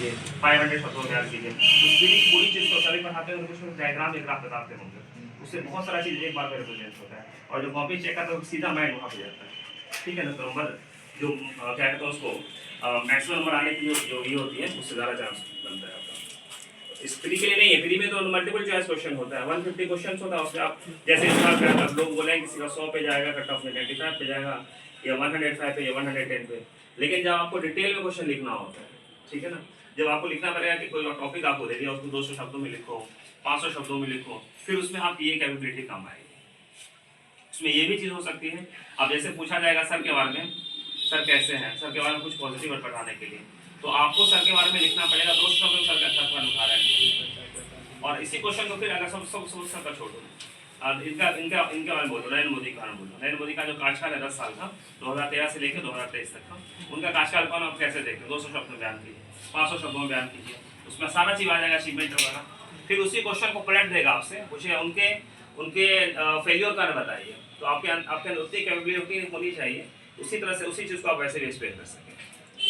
कीजिए, 500 शब्दों में बयान कीजिए। उस पूरी चीज़ को सभी पढ़ाते हैं, कुछ डायग्राम बताते होंगे, उससे बहुत सारा चीज़ एक बार में रिप्रेजेंट होता है। और जो कॉपी चेक करता है तो सीधा माइंड वहाँ पे जाता है, ठीक है ना। तो नंबर जो क्या कहते हैं उसको मैक्सिमम नंबर आने की जो ये होती है उससे ज़्यादा चांस बनता है आपका। इस फ्री के लिए नहीं है, फ्री में तो मल्टीपल चॉइस क्वेश्चन होता है, 150 क्वेश्चन होता है उसमें आप जैसे इस बार लोग बोले किसी का 100 पे जाएगा कट ऑफ में, 95 पे जाएगा, या 105 पे या 110 पे। लेकिन जब आपको डिटेल में क्वेश्चन लिखना होता है, ठीक है ना, जब आपको लिखना पड़ेगा कि कोई टॉपिक आपको दे दिया उसको 200 शब्दों में लिखो, 500 शब्दों में लिखो, फिर उसमें आपकी ये कैपेबिलिटी काम आएगी। उसमें ये भी चीज़ हो सकती है, अब जैसे पूछा जाएगा सर के बारे में, सर कैसे हैं, सर के बारे में कुछ पॉजिटिव वर्ड बताने के लिए, तो आपको सर के बारे में लिखना पड़ेगा 200 शब्दों में सर का अच्छा सवाल उठा रहे हैं। और इसी क्वेश्चन को फिर अगर सब सर का छोड़ दो, इनका इनका इनके बारे में बोलो, नरेंद्र मोदी के बारे में बोलो। नरेंद्र मोदी का जो कार्यकाल है 10 साल का, 2013 से लेकर 2023 तक का, उनका कार्यकाल कौन आप कैसे देखते हैं, 200 शब्द में बयान कीजिए, 500 शब्दों में बयान कीजिए, उसमें सारा चीज़ आ जाएगा, अचीवमेंट वगैरह। फिर उसी क्वेश्चन को पलट देगा आपसे, पूछे उनके उनके फेलियर का बताइए, तो आपके अंदर उतनी कैपेबिलिटी होनी चाहिए, उसी तरह से उसी चीज़ को आप वैसे भी एक्सप्लेन कर सकें,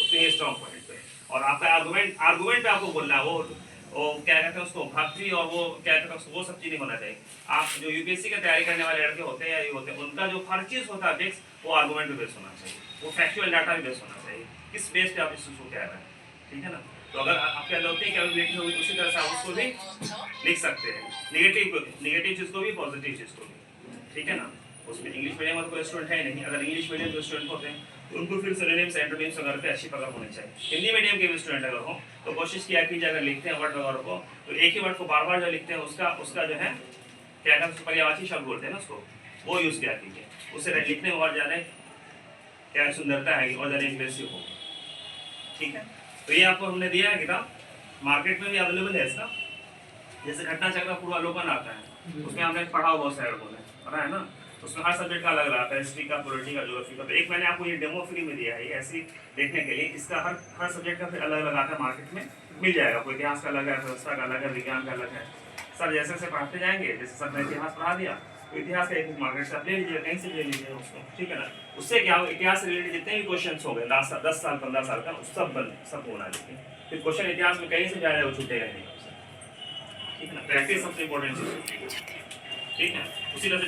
उतनी स्ट्रॉन्ग पॉइंट पे। और आपका आर्गूमेंट पे आपको बोलना है, वो क्या कहते हैं उसको, भक्ति और वो क्या कहते हैं उसको, वो सब चीज़ नहीं होना चाहिए। आप जो यूपीएससी की तैयारी करने वाले लड़के होते हैं या ये होते हैं, उनका जो हर चीज़ होता है बेस, वो आर्गूमेंट पे बेस होना चाहिए, वो फैक्चुअल डाटा पे बेस होना चाहिए, किस बेस पे आप इस चीज़ को कह रहे हैं, ठीक है ना। तो अगर आपके अंदर उतनी कैपेबिलिटी होगी उसी तरह से आप उसको भी लिख सकते हैं, निगेटिव चीज़ को भी, पॉजिटिव चीज़ को भी, ठीक है ना। उसमें इंग्लिश मीडियम वाले कोई स्टूडेंट है नहीं, अगर इंग्लिश मीडियम के स्टूडेंट होते हैं तो उनको फिर सिनोनिम्स एंटोनिम्स वगैरह पे अच्छी पकड़ होनी चाहिए। हिंदी मीडियम के भी स्टूडेंट अगर हो तो कोशिश किया कीजिए, अगर लिखते हैं वर्ड वगैरह को तो एक ही वर्ड को बार बार जो लिखते हैं उसका जो है क्या कहते हैं पर्यायवाची शब्द बोलते हैं ना उसको, वो यूज़ किया कीजिए, उससे लिखने में और ज़्यादा क्या सुंदरता है और ज़्यादा इंप्रेसिव होगा, ठीक है। तो ये आपको हमने दिया है किताब, मार्केट में भी अवेलेबल है इसका। जैसे घटना चक्र पूर्वावलोकन आता है, उसमें हमने पढ़ा हुआ बहुत सारे लोगों ने पढ़ा है ना, उसमें हर सब्जेक्ट का अलग रहा था, हिस्ट्री का, पॉलिटी का, ज्योग्राफी का। तो एक मैंने आपको ये डेमो फ्री में दिया है, ये ऐसी देखने के लिए, इसका हर सब्जेक्ट का फिर अलग अलग आता है, मार्केट में मिल जाएगा, कोई इतिहास का अलग है, व्यवस्था का अलग है, विज्ञान का अलग है। सर जैसे जैसे पढ़ाते जाएंगे, जैसे सर ने इतिहास पढ़ा दिया तो इतिहास का एक बुक मार्केट से आप ले लीजिए, कहीं से ले लीजिए उसको, ठीक है ना। उससे क्या हो, इतिहास से रिलेटेड जितने भी क्वेश्चन हो गए 10 साल 15 साल का, सब होना चाहिए। फिर क्वेश्चन इतिहास में कहीं से जाए वो छूटेगा नहीं, ठीक है ना। प्रैक्टिस सबसे इम्पोर्टेंट चीज़, ठीक है। उसी तरह